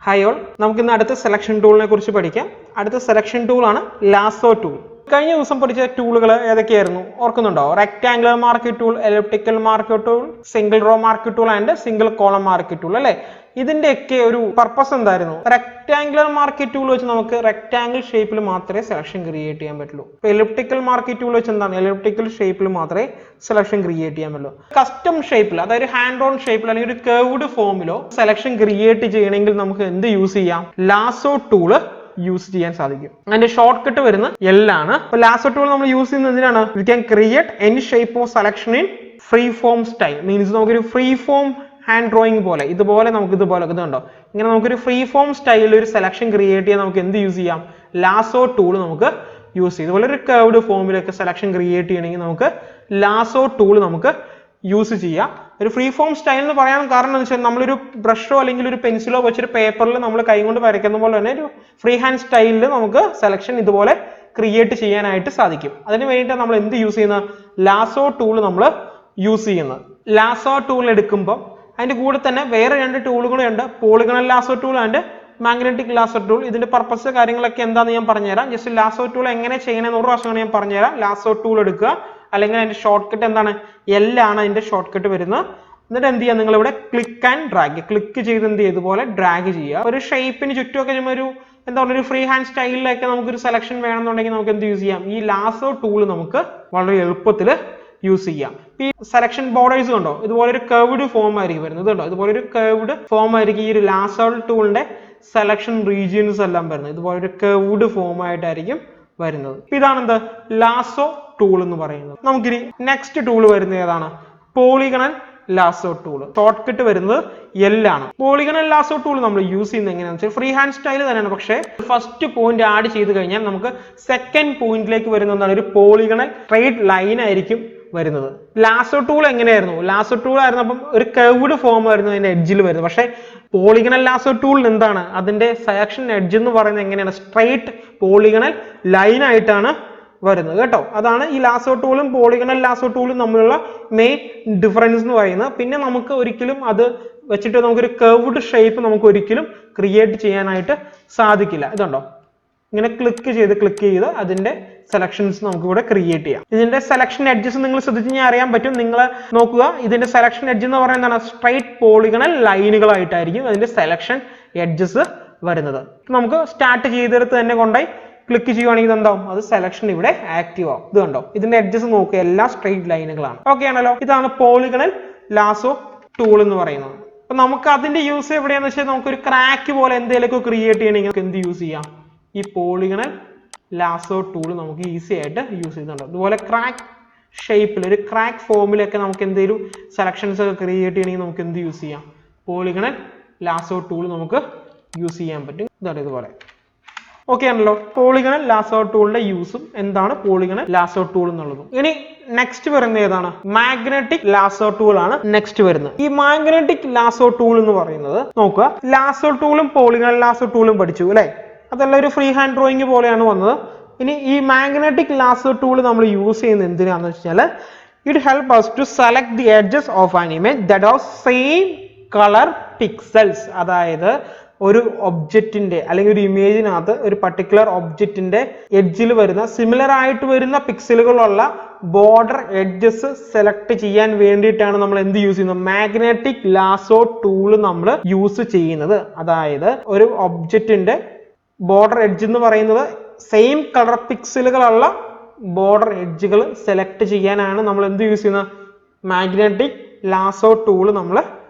Hi all, നമുക്ക് ഇന്ന് അടുത്ത സെലക്ഷൻ ടൂളിനെ കുറിച്ച് പഠിക്കാം. അടുത്ത സെലക്ഷൻ ടൂൾ ആണ് ലാസോ ടൂൾ. കഴിഞ്ഞ ദിവസം പഠിച്ച ടൂളുകൾ ഏതൊക്കെയായിരുന്നു ഓർക്കുന്നുണ്ടോ? Rectangular mark tool, elliptical mark tool, single raw mark tool and single column mark tool അല്ലേ? ഇതിന്റെയൊക്കെ ഒരു പർപ്പസ് എന്തായിരുന്നു? റെക്ടാംഗുലർ മാർക്ക് ടൂൾ വെച്ച് നമുക്ക് റെക്ടാംഗിൾ ഷേപ്പിൽ മാത്രമേ സെലക്ഷൻ ക്രിയേറ്റ് ചെയ്യാൻ പറ്റുള്ളൂ. ഇപ്പോൾ എലിപ്റ്റിക്കൽ മാർക്ക് ടൂൾ വെച്ച് എന്താണ്? എലിപ്റ്റിക്കൽ ഷേപ്പിൽ മാത്രമേ സെലക്ഷൻ ക്രിയേറ്റ് ചെയ്യാൻ പറ്റുള്ളൂ. കസ്റ്റം ഷേപ്പിൽ, അതായത് ഹാൻഡ് ഓൺ ഷേപ്പിൽ അല്ലെങ്കിൽ ഒരു കർവ്ഡ് ഫോമിലോ സെലക്ഷൻ ക്രിയേറ്റ് ചെയ്യണമെങ്കിൽ നമുക്ക് എന്ത് യൂസ് ചെയ്യാം? ലാസോ ടൂള് യൂസ് ചെയ്യാൻ സാധിക്കും. അതിന്റെ ഷോർട്ട് കട്ട് വരുന്ന L ആണ്. അപ്പോൾ ലാസോ ടൂൾ നമ്മൾ യൂസ് ചെയ്യുന്നത് എന്തിനാണ്? We can create any shape of selection in free form style. Means നമുക്കൊരു ഫ്രീ ഫോം ഹാൻഡ് ഡ്രോയിങ് പോലെ ഇതുപോലെ നമുക്ക് ഇതുപോലെ ഇതുണ്ടോ, ഇങ്ങനെ നമുക്കൊരു ഫ്രീ ഫോം സ്റ്റൈലിൽ ഒരു സെലക്ഷൻ ക്രിയേറ്റ് ചെയ്യാൻ നമുക്ക് എന്ത് യൂസ് ചെയ്യാം? ലാസോ ടൂൾ നമുക്ക് യൂസ് ചെയ്യും. ഇതുപോലെ ഒരു കർവ്ഡ് ഫോമിലൊക്കെ സെലക്ഷൻ ക്രിയേറ്റ് ചെയ്യണമെങ്കിൽ നമുക്ക് ലാസോ ടൂൾ നമുക്ക് യൂസ് ചെയ്യാം. ഒരു ഫ്രീ ഫോം സ്റ്റൈൽ എന്ന് പറയാൻ കാരണം എന്ന് വെച്ചാൽ നമ്മളൊരു ബ്രഷോ അല്ലെങ്കിൽ ഒരു പെൻസിലോ വെച്ചൊരു പേപ്പറിൽ നമ്മൾ കൈകൊണ്ട് വരയ്ക്കുന്ന പോലെ തന്നെ ഒരു ഫ്രീ ഹാൻഡ് സ്റ്റൈലിൽ നമുക്ക് സെലക്ഷൻ ഇതുപോലെ ക്രിയേറ്റ് ചെയ്യാനായിട്ട് സാധിക്കും. അതിന് വേണ്ടിയിട്ടാണ് നമ്മൾ എന്ത് യൂസ് ചെയ്യുന്നത്? ലാസോ ടൂൾ നമ്മൾ യൂസ് ചെയ്യുന്നത്. ലാസോ ടൂൾ എടുക്കുമ്പോൾ അതിന്റെ കൂടെ തന്നെ വേറെ രണ്ട് ടൂളുകളും ഉണ്ട്. Polygonal lasso tool and magnetic lasso tool. ഇതിന്റെ പർപ്പസ് കാര്യങ്ങളൊക്കെ എന്താണെന്ന് ഞാൻ പറഞ്ഞുതരാം. ജസ്റ്റ് ലാസോ ടൂൾ എങ്ങനെ ചെയ്യണമെന്ന് ഒരു പ്രാവശ്യം ഞാൻ പറഞ്ഞുതരാം. ലാസോ ടൂൾ എടുക്കുക, അല്ലെങ്കിൽ അതിന്റെ ഷോർട്ട് കട്ട് എന്താണ്? L ആണ് അതിന്റെ ഷോർട്ട് കട്ട് വരുന്നത്. എന്നിട്ട് എന്ത് ചെയ്യുക? നിങ്ങൾ ഇവിടെ ക്ലിക്ക് ആൻഡ് ഡ്രാഗ്, ക്ലിക്ക് ചെയ്ത് എന്ത് ചെയ്യും? ഇതുപോലെ ഡ്രാഗ് ചെയ്യുക. ഒരു ഷേപ്പിന് ചുറ്റുമൊക്കെ ഒരു എന്താ പറയുക, ഒരു ഫ്രീ ഹാൻഡ് സ്റ്റൈലിലൊക്കെ നമുക്കൊരു സെലക്ഷൻ വേണമെന്നുണ്ടെങ്കിൽ നമുക്ക് എന്ത് യൂസ് ചെയ്യാം? ഈ ലാസോ ടൂൾ നമുക്ക് വളരെ എളുപ്പത്തിൽ യൂസ് ചെയ്യാം. ഈ സെലക്ഷൻ ബോർഡേഴ്സ് കണ്ടോ, ഇതുപോലെ ഒരു കർവ്ഡ് ഫോം ആയിരിക്കും വരുന്നത് കണ്ടോ. ഇതുപോലെ ഒരു കർവ്ഡ് ഫോം ആയിരിക്കും ഈ ഒരു ലാസോ ടൂളിന്റെ സെലക്ഷൻ റീജിയൻസ് എല്ലാം വരുന്നത്. ഇതുപോലെ ഒരു കർവ്ഡ് ഫോം ആയിട്ടായിരിക്കും വരുന്നത്. ഇതാണ് എന്ത്? ലാസോ ടൂൾ എന്ന് പറയുന്നത്. നമുക്കിനി നെക്സ്റ്റ് ടൂൾ വരുന്നത് ഏതാണ്? Polygonal lasso tool. Short cut വരുന്നത് L ആണ്. പോളിഗണൽ ലാസോ ടൂൾ നമ്മൾ യൂസ് ചെയ്യുന്നത് എങ്ങനെയാണെന്ന് വെച്ചാൽ ഫ്രീ ഹാൻഡ് സ്റ്റൈൽ തന്നെയാണ്. പക്ഷേ ഫസ്റ്റ് പോയിന്റ് ആഡ് ചെയ്ത് കഴിഞ്ഞാൽ നമുക്ക് സെക്കൻഡ് പോയിന്റിലേക്ക് വരുന്നതാണ് ഒരു പോളിഗണൽ സ്ട്രെയിറ്റ് ലൈൻ ആയിരിക്കും വരുന്നത്. ലാസോ ടൂൾ എങ്ങനെയായിരുന്നു? ലാസോ ടൂൾ ആയിരുന്നപ്പം ഒരു കർവ്ഡ് ഫോം ആയിരുന്നു അതിന്റെ എഡ്ജിൽ വരുന്നത്. പക്ഷേ പോളിഗണൽ ലാസോ ടൂളിന് എന്താണ്? അതിന്റെ സെലക്ഷൻ എഡ്ജ് എന്ന് പറയുന്നത് എങ്ങനെയാണ്? സ്ട്രെയിറ്റ് പോളിഗണൽ ലൈൻ ആയിട്ടാണ് വരുന്നത് കേട്ടോ. അതാണ് ഈ ലാസോ ടൂളും പോളിഗണൽ ലാസോ ടൂളും തമ്മിലുള്ള മെയിൻ ഡിഫറൻസ് എന്ന് പറയുന്നത്. പിന്നെ നമുക്ക് ഒരിക്കലും അത് വെച്ചിട്ട് നമുക്കൊരു കർവ്ഡ് ഷേപ്പ് നമുക്ക് ഒരിക്കലും ക്രിയേറ്റ് ചെയ്യാനായിട്ട് സാധിക്കില്ല. ഇതുണ്ടോ, ഇങ്ങനെ ക്ലിക്ക് ചെയ്ത് അതിന്റെ സെലക്ഷൻസ് നമുക്ക് ഇവിടെ ക്രിയേറ്റ് ചെയ്യാം. ഇതിന്റെ സെലക്ഷൻ എഡ്ജസ് നിങ്ങൾ ശ്രദ്ധിച്ച് കഴിഞ്ഞാൽ അറിയാൻ പറ്റും. നിങ്ങൾ നോക്കുക, ഇതിന്റെ സെലക്ഷൻ എഡ്ജ് എന്ന് പറയുന്നത് സ്ട്രൈറ്റ് പോളിഗണൽ ലൈനുകളായിട്ടായിരിക്കും അതിന്റെ സെലക്ഷൻ എഡ്ജസ് വരുന്നത്. നമുക്ക് സ്റ്റാർട്ട് ചെയ്തെടുത്ത് തന്നെ കൊണ്ടുപോയി ക്ലിക്ക് ചെയ്യുവാണെങ്കിൽ എന്താവും? അത് സെലക്ഷൻ ഇവിടെ ആക്റ്റീവ് ആവും. ഇത് കണ്ടോ, ഇതിന്റെ എഡ്ജസ് നോക്കുക, എല്ലാം സ്ട്രൈറ്റ് ലൈനുകളാണ്. ഓക്കെ ആണല്ലോ. ഇതാണ് പോളിഗണൽ ലാസോ ടൂൾ എന്ന് പറയുന്നത്. അപ്പൊ നമുക്ക് അതിന്റെ യൂസ് എവിടെയാന്ന് വെച്ചാൽ നമുക്കൊരു ക്രാക്ക് പോലെ എന്തെങ്കിലുമൊക്കെ ക്രിയേറ്റ് ചെയ്യണമെങ്കിൽ നമുക്ക് എന്ത് യൂസ് ചെയ്യാം? ഈ പോളിഗണൽ ലാസോ ടൂൾ നമുക്ക് ഈസി ആയിട്ട് യൂസ് ചെയ്യുന്നുണ്ട്. അതുപോലെ ക്രാക്ക് ഷേപ്പിൽ ഒരു ക്രാക്ക് ഫോമിലൊക്കെ നമുക്ക് എന്തെങ്കിലും സെലക്ഷൻസ് ഒക്കെ ക്രിയേറ്റ് ചെയ്യണമെങ്കിൽ നമുക്ക് എന്ത് യൂസ് ചെയ്യാം? പോളിഗണൽ ലാസോ ടൂൾ നമുക്ക് യൂസ് ചെയ്യാൻ പറ്റും. ഇതാണ് ഇതുപോലെ. ഓക്കെ ആണല്ലോ. പോളിഗണൽ ലാസോ ടൂളിന്റെ യൂസും എന്താണ് പോളിഗണൽ ലാസോ ടൂൾ എന്നുള്ളതും. ഇനി നെക്സ്റ്റ് വരുന്നത് ഏതാണ്? മാഗ്നറ്റിക് ലാസോ ടൂൾ ആണ് നെക്സ്റ്റ് വരുന്നത്. ഈ മാഗ്നറ്റിക് ലാസോ ടൂൾ എന്ന് പറയുന്നത് നോക്കുക, ലാസോ ടൂളും പോളിഗണൽ ലാസോ ടൂളും പഠിച്ചു അല്ലെ? അതെല്ലാം ഒരു ഫ്രീ ഹാൻഡ് ഡ്രോയിങ് പോലെയാണ് വന്നത്. ഇനി ഈ മാഗ്നറ്റിക് ലാസോ ടൂൾ നമ്മൾ യൂസ് ചെയ്യുന്നത് എന്തിനാണെന്ന് വെച്ചാൽ it help us to select the edges of an image that have same color pixels. അതായത് ഒരു ഒബ്ജക്റ്റിന്റെ അല്ലെങ്കിൽ ഒരു ഇമേജിനകത്ത് ഒരു പർട്ടിക്കുലർ ഒബ്ജക്റ്റിന്റെ എഡ്ജിൽ വരുന്ന സിമിലർ ആയിട്ട് വരുന്ന പിക്സലുകളുള്ള ബോർഡർ എഡ്ജസ് സെലക്ട് ചെയ്യാൻ വേണ്ടിയിട്ടാണ് നമ്മൾ എന്ത് യൂസ് ചെയ്യുന്നത്? മാഗ്നറ്റിക് ലാസോ ടൂൾ നമ്മൾ യൂസ് ചെയ്യുന്നത്. അതായത് ഒരു ഒബ്ജക്റ്റിന്റെ ബോർഡർ എഡ്ജ് എന്ന് പറയുന്നത് സെയിം കളർ പിക്സലുകളുള്ള ബോർഡർ എഡ്ജുകൾ സെലക്ട് ചെയ്യാനാണ് നമ്മൾ എന്ത് യൂസ് ചെയ്യുന്നത്? മാഗ്നറ്റിക് ലാസോ ടൂൾ നമ്മൾ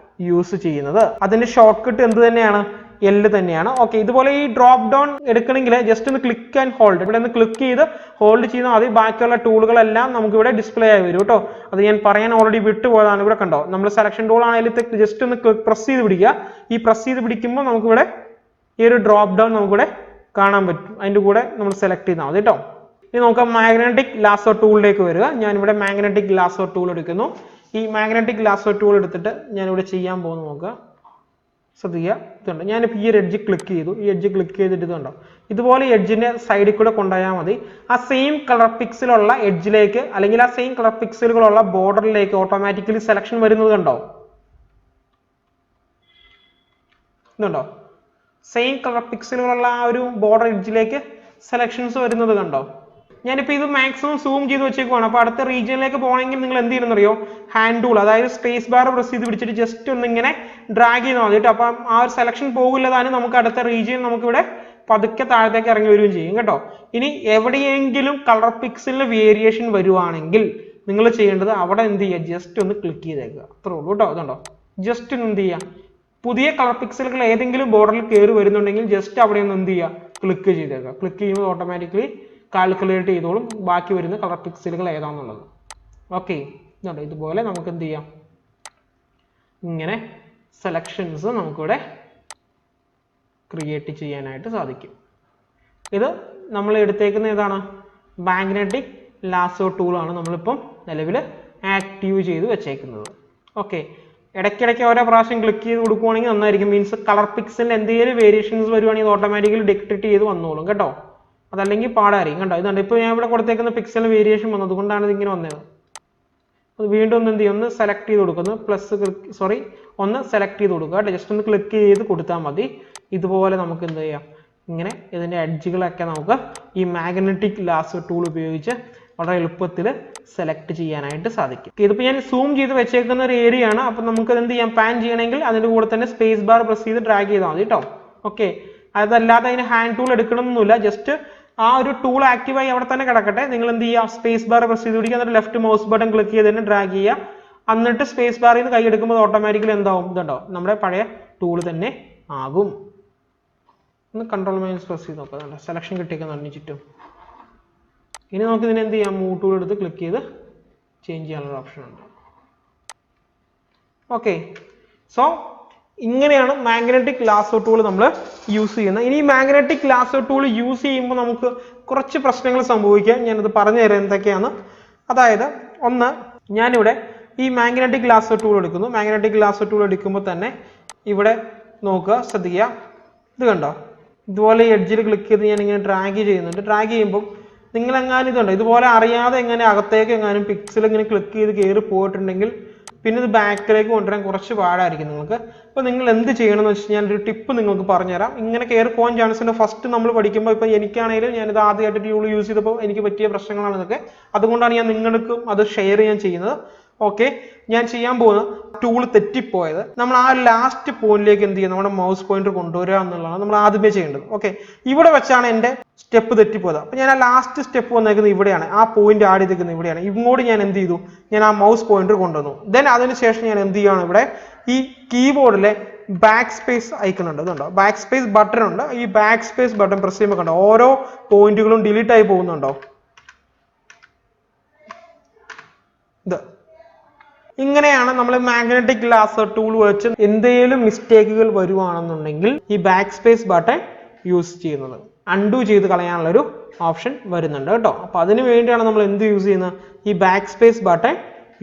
യൂസ് ചെയ്യുന്നത്. അതിന്റെ ഷോർട്ട് കട്ട് എന്ത് തന്നെയാണ്? L തന്നെയാണ്. ഓക്കെ, ഇതുപോലെ ഈ ഡ്രോപ്പ് ഡൗൺ എടുക്കണമെങ്കിൽ ജസ്റ്റ് ഒന്ന് ക്ലിക്ക് ആൻഡ് ഹോൾഡ്, ഇവിടെ ഒന്ന് ക്ലിക്ക് ചെയ്ത് ഹോൾഡ് ചെയ്യുന്ന അത് ബാക്കിയുള്ള ടൂളുകളെല്ലാം നമുക്ക് ഇവിടെ ഡിസ്പ്ലേ ആയി വരും കേട്ടോ. അത് ഞാൻ പറയാൻ ഓൾറെഡി വിട്ടുപോയതാണ്. ഇവിടെ കണ്ടോ, നമ്മൾ സെലക്ഷൻ ടൂൾ ആണെങ്കിൽ ജസ്റ്റ് ഒന്ന് പ്രസ് ചെയ്ത് പിടിക്കുക. ഈ പ്രസ് ചെയ്ത് പിടിക്കുമ്പോൾ നമുക്കിവിടെ ഈ ഒരു ഡ്രോപ്പ് ഡൗൺ നമുക്കിവിടെ കാണാൻ പറ്റും. അതിന്റെ കൂടെ നമ്മൾ സെലക്ട് ചെയ്താൽ മതി കേട്ടോ. ഇനി നമുക്ക് മാഗ്നറ്റിക് ലാസോ ടൂളിലേക്ക് വരിക. ഞാനിവിടെ മാഗ്നറ്റിക് ലാസോ ടൂൾ എടുക്കുന്നു. ഈ മാഗ്നറ്റിക് ലാസോ ടൂൾ എടുത്തിട്ട് ഞാനിവിടെ ചെയ്യാൻ പോകുന്നു. നോക്കുക, ശ്രദ്ധിക്കുക, ഇതുണ്ട്. ഞാനിപ്പോൾ ഈ ഒരു എഡ്ജ് ക്ലിക്ക് ചെയ്തു. ഈ എഡ്ജ് ക്ലിക്ക് ചെയ്തിട്ട് ഇതുണ്ടോ, ഇതുപോലെ എഡ്ജിന്റെ സൈഡിൽ കൂടെ കൊണ്ടുപോയാൽ മതി. ആ സെയിം കളർ പിക്സലുള്ള എഡ്ജിലേക്ക് അല്ലെങ്കിൽ ആ സെയിം കളർ പിക്സലുകളുള്ള ബോർഡറിലേക്ക് ഓട്ടോമാറ്റിക്കലി സെലക്ഷൻ വരുന്നത് കണ്ടോ? ഇതുണ്ടോ, സെയിം കളർ പിക്സലുകളുള്ള ആ ഒരു ബോർഡർ എഡ്ജിലേക്ക് സെലക്ഷൻസ് വരുന്നത് കണ്ടോ? ഞാനിപ്പോൾ ഇത് മാക്സിമം സൂം ചെയ്ത് വെച്ചേക്കുവാണ്. അപ്പോൾ അടുത്ത റീജിയനിലേക്ക് പോകണമെങ്കിൽ നിങ്ങൾ എന്ത് ചെയ്യണമെന്നറിയോ? ഹാൻഡ് ടൂൾ, അതായത് സ്പേസ് ബാർ പ്രസ് ചെയ്ത് പിടിച്ചിട്ട് ജസ്റ്റ് ഒന്ന് ഇങ്ങനെ ഡ്രാഗ് ചെയ്താൽ മതി കേട്ടോ. അപ്പം ആ ഒരു സെലക്ഷൻ പോകില്ലതാണ് നമുക്ക് അടുത്ത റീജിയൻ നമുക്കിവിടെ പതുക്കെ താഴത്തേക്ക് ഇറങ്ങി വരികയും ചെയ്യും കേട്ടോ. ഇനി എവിടെയെങ്കിലും കളർ പിക്സലിന് വേരിയേഷൻ വരുവാണെങ്കിൽ നിങ്ങൾ ചെയ്യേണ്ടത് അവിടെ എന്ത് ചെയ്യുക? ജസ്റ്റ് ഒന്ന് ക്ലിക്ക് ചെയ്തേക്കുക, അത്രേ ഉള്ളൂ കേട്ടോ. ഇതുണ്ടോ, ജസ്റ്റ് ഒന്ന് എന്ത് ചെയ്യുക? പുതിയ കളർ പിക്സലുകൾ ഏതെങ്കിലും ബോർഡറിൽ കയറി വരുന്നുണ്ടെങ്കിൽ ജസ്റ്റ് അവിടെ ഒന്ന് എന്ത് ചെയ്യുക? ക്ലിക്ക് ചെയ്തേക്കുക. ക്ലിക്ക് ചെയ്യുമ്പോൾ ഓട്ടോമാറ്റിക്കലി കാൽക്കുലേറ്റ് ചെയ്തോളും ബാക്കി വരുന്ന കളർ പിക്സലുകൾ ഏതാണെന്നുള്ളത്. ഓക്കെ, ഇതുണ്ട്. ഇതുപോലെ നമുക്ക് എന്ത് ചെയ്യാം? ഇങ്ങനെ സെലക്ഷൻസ് നമുക്കിവിടെ ക്രിയേറ്റ് ചെയ്യാനായിട്ട് സാധിക്കും. ഇത് നമ്മൾ എടുത്തേക്കുന്ന ഏതാണ്? മാഗ്നറ്റിക് ലാസോ ടൂളാണ് നമ്മളിപ്പം നിലവിൽ ആക്റ്റീവ് ചെയ്ത് വെച്ചേക്കുന്നത്. ഓക്കെ, ഇടയ്ക്കിടയ്ക്ക് ഓരോ പ്രാവശ്യം ക്ലിക്ക് ചെയ്ത് കൊടുക്കുവാണെങ്കിൽ നന്നായിരിക്കും. മീൻസ് കളർ പിക്സലിൽ എന്തെങ്കിലും വേരിയേഷൻസ് വരുവാണെങ്കിൽ ഓട്ടോമാറ്റിക്കലി ഡിറ്റക്ട് ചെയ്ത് വന്നോളും കേട്ടോ. അതല്ലെങ്കിൽ പാടായിരിക്കും കേട്ടോ. ഇതുണ്ട്, ഇപ്പോൾ ഞാൻ ഇവിടെ കൊടുത്തേക്കുന്ന പിക്സലിന് വേരിയേഷൻ വന്നത് അതുകൊണ്ടാണ് ഇതിങ്ങനെ വന്നത്. വീണ്ടും ഒന്ന് എന്ത് ചെയ്യും? ഒന്ന് സെലക്ട് ചെയ്ത് കൊടുക്കുന്നു, ഒന്ന് സെലക്ട് ചെയ്ത് കൊടുക്കുക കേട്ടോ. ജസ്റ്റ് ഒന്ന് ക്ലിക്ക് ചെയ്ത് കൊടുത്താൽ മതി. ഇതുപോലെ നമുക്ക് എന്ത് ചെയ്യാം? ഇങ്ങനെ ഇതിൻ്റെ എഡ്ജുകളൊക്കെ നമുക്ക് ഈ മാഗ്നറ്റിക് ലാസോ ടൂൾ ഉപയോഗിച്ച് വളരെ എളുപ്പത്തിൽ സെലക്ട് ചെയ്യാനായിട്ട് സാധിക്കും. ഇതിപ്പോൾ ഞാൻ സൂം ചെയ്ത് വെച്ചേക്കുന്ന ഒരു ഏരിയ ആണ്. അപ്പം നമുക്ക് എന്ത് ചെയ്യാം? പാൻ ചെയ്യണമെങ്കിൽ അതിൻ്റെ കൂടെ തന്നെ സ്പേസ് ബാർ പ്രസ് ചെയ്ത് ഡ്രാഗ് ചെയ്താൽ മതി കേട്ടോ. ഓക്കെ, അതല്ലാതെ അതിന് ഹാൻഡ് ടൂൾ എടുക്കണമെന്നൊന്നുമില്ല. ജസ്റ്റ് ആ ഒരു ടൂൾ ആക്റ്റീവായി അവിടെ തന്നെ കിടക്കട്ടെ. നിങ്ങൾ എന്ത് ചെയ്യുക? സ്പേസ് ബാർ പ്രസ് ചെയ്ത് പിടിക്കുക, എന്നിട്ട് ലെഫ്റ്റ് മൗസ് ബട്ടൺ ക്ലിക്ക് ചെയ്ത് തന്നെ ഡ്രാഗ് ചെയ്യുക. എന്നിട്ട് സ്പേസ് ബാറിൽ നിന്ന് കൈ എടുക്കുമ്പോൾ ഓട്ടോമാറ്റിക്കലി എന്താവും? ഇതുണ്ടോ, നമ്മുടെ പഴയ ടൂൾ തന്നെ ആകും. ഒന്ന് കൺട്രോൾ മൈനസ് പ്രസ് ചെയ്ത് നോക്കാം. സെലക്ഷൻ കിട്ടിയേക്കുന്നുണ്ട് ചുറ്റും. ഇനി നമുക്ക് ഇതിനെ എന്ത് ചെയ്യാം? മൂവ് ടൂൾ എടുത്ത് ക്ലിക്ക് ചെയ്ത് ചേഞ്ച് ചെയ്യാനുള്ള ഓപ്ഷൻ ഉണ്ട്. ഓക്കെ, സോ ഇങ്ങനെയാണ് മാഗ്നറ്റിക് ലാസോ ടൂൾ നമ്മൾ യൂസ് ചെയ്യുന്നത്. ഇനി മാഗ്നറ്റിക് ലാസോ ടൂൾ യൂസ് ചെയ്യുമ്പോൾ നമുക്ക് കുറച്ച് പ്രശ്നങ്ങൾ സംഭവിക്കാം. ഞാനത് പറഞ്ഞു തരാം എന്തൊക്കെയാണ്. അതായത് ഒന്ന്, ഞാനിവിടെ ഈ മാഗ്നറ്റിക് ലാസോ ടൂൾ എടുക്കുന്നു. മാഗ്നറ്റിക് ലാസോ ടൂൾ എടുക്കുമ്പോൾ തന്നെ ഇവിടെ നോക്കുക, ശ്രദ്ധിക്കുക. ഇത് കണ്ടോ, ഇതുപോലെ എഡ്ജിൽ ക്ലിക്ക് ചെയ്ത് ഞാൻ ഇങ്ങനെ ഡ്രാഗ് ചെയ്യുന്നുണ്ട്. ഡ്രാഗ് ചെയ്യുമ്പോൾ നിങ്ങളെങ്ങാനും ഇതുണ്ടോ, ഇതുപോലെ അറിയാതെ എങ്ങനെ അകത്തേക്ക് എങ്ങാനും പിക്സൽ ഇങ്ങനെ ക്ലിക്ക് ചെയ്ത് കയറി പോയിട്ടുണ്ടെങ്കിൽ പിന്നെ ഇത് ബാക്കിലേക്ക് കൊണ്ടുവരാൻ കുറച്ച് പാടായിരിക്കും നിങ്ങൾക്ക്. അപ്പോൾ നിങ്ങൾ എന്ത് ചെയ്യണമെന്ന് വെച്ച് കഴിഞ്ഞാൽ ഒരു ടിപ്പ് നിങ്ങൾക്ക് പറഞ്ഞുതരാം. ഇങ്ങനെ കയറി പോകാൻ ചാൻസ് ഉണ്ട്. ഫസ്റ്റ് നമ്മൾ പഠിക്കുമ്പോൾ ഇപ്പോൾ എനിക്കാണെങ്കിലും ഞാനിത് ആദ്യമായിട്ട് ടൂൾ യൂസ് ചെയ്തപ്പോൾ എനിക്ക് പറ്റിയ പ്രശ്നങ്ങളാണ് ഇതൊക്കെ. അതുകൊണ്ടാണ് ഞാൻ നിങ്ങൾക്കും അത് ഷെയർ ചെയ്യാൻ ചെയ്യുന്നത്. ഓക്കെ, ഞാൻ ചെയ്യാൻ പോകുന്നത് ടൂൾ തെറ്റിപ്പോയത് നമ്മൾ ആ ലാസ്റ്റ് പോയിന്റിലേക്ക് എന്ത് ചെയ്യുക? നമ്മുടെ മൗസ് പോയിന്റർ കൊണ്ടുവരിക എന്നുള്ളതാണ് നമ്മൾ ആദ്യമേ ചെയ്യേണ്ടത്. ഓക്കെ, ഇവിടെ വെച്ചാണ് എൻ്റെ സ്റ്റെപ്പ് തെറ്റിപ്പോയത്. അപ്പോൾ ഞാൻ ആ ലാസ്റ്റ് സ്റ്റെപ്പ് വന്നേക്കുന്നത് ഇവിടെയാണ്, ആ പോയിന്റ് ആഡ് ചെയ്തേക്കുന്നത് ഇവിടെയാണ്. ഇങ്ങോട്ട് ഞാൻ എന്ത് ചെയ്തു? ഞാൻ ആ മൗസ് പോയിന്റർ കൊണ്ടുവന്നു. ദെൻ അതിനുശേഷം ഞാൻ എന്ത് ചെയ്യുകയാണ്? ഇവിടെ ഈ കീബോർഡിലെ ബാക്ക് സ്പേസ് ഐക്കൺ ഉണ്ട്, ഇതുണ്ടോ, ബാക്ക് സ്പേസ് ബട്ടൺ ഉണ്ട്. ഈ ബാക്ക് സ്പേസ് ബട്ടൺ പ്രസ് ചെയ്യുമ്പോൾ കണ്ടോ ഓരോ പോയിന്റുകളും ഡിലീറ്റ് ആയി പോകുന്നുണ്ടോ? ഇത് ഇങ്ങനെയാണ് നമ്മൾ മാഗ്നറ്റിക് ലാസോ ടൂൾ വെച്ച് എന്തെങ്കിലും മിസ്റ്റേക്കുകൾ വരുവാണെന്നുണ്ടെങ്കിൽ ഈ ബാക്ക് സ്പേസ് ബട്ടൺ യൂസ് ചെയ്യുന്നത്. അൺഡു ചെയ്ത് കളയാനുള്ള ഒരു ഓപ്ഷൻ വരുന്നുണ്ട് കേട്ടോ. അപ്പോൾ അതിന് വേണ്ടിയാണ് നമ്മൾ എന്ത് യൂസ് ചെയ്യുന്നത്? ഈ ബാക്ക് സ്പേസ് ബട്ടൺ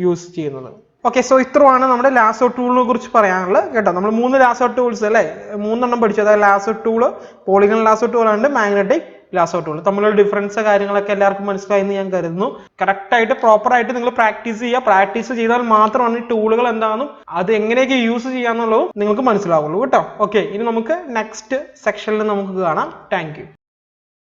യൂസ് ചെയ്യുന്നത്. ഓക്കെ, സോ ഇത്രയാണ് നമ്മുടെ ലാസോ ടൂളിനെ കുറിച്ച് പറയാനുള്ളത് കേട്ടോ. നമ്മൾ 3 ലാസോ ടൂൾസ് അല്ലേ, 3 പഠിച്ചു. അതായത് lasso tool, polygon lasso tool ഉണ്ട്, മാഗ്നറ്റിക് ലാസോ ടൂൾ. തമ്മിലുള്ള ഡിഫറൻസ് കാര്യങ്ങളൊക്കെ എല്ലാവർക്കും മനസ്സിലായി എന്ന് ഞാൻ കരുതുന്നു. കറക്റ്റ് ആയിട്ട് പ്രോപ്പർ ആയിട്ട് നിങ്ങൾ പ്രാക്ടീസ് ചെയ്യുക. പ്രാക്ടീസ് ചെയ്താൽ മാത്രമാണ് ഈ ടൂളുകൾ എന്താണെന്നും അത് എങ്ങനെയൊക്കെ യൂസ് ചെയ്യാന്നുള്ളതും നിങ്ങൾക്ക് മനസ്സിലാവുള്ളൂ കേട്ടോ. ഓക്കെ, ഇനി നമുക്ക് നെക്സ്റ്റ് സെക്ഷനിൽ നമുക്ക് കാണാം. Thank you.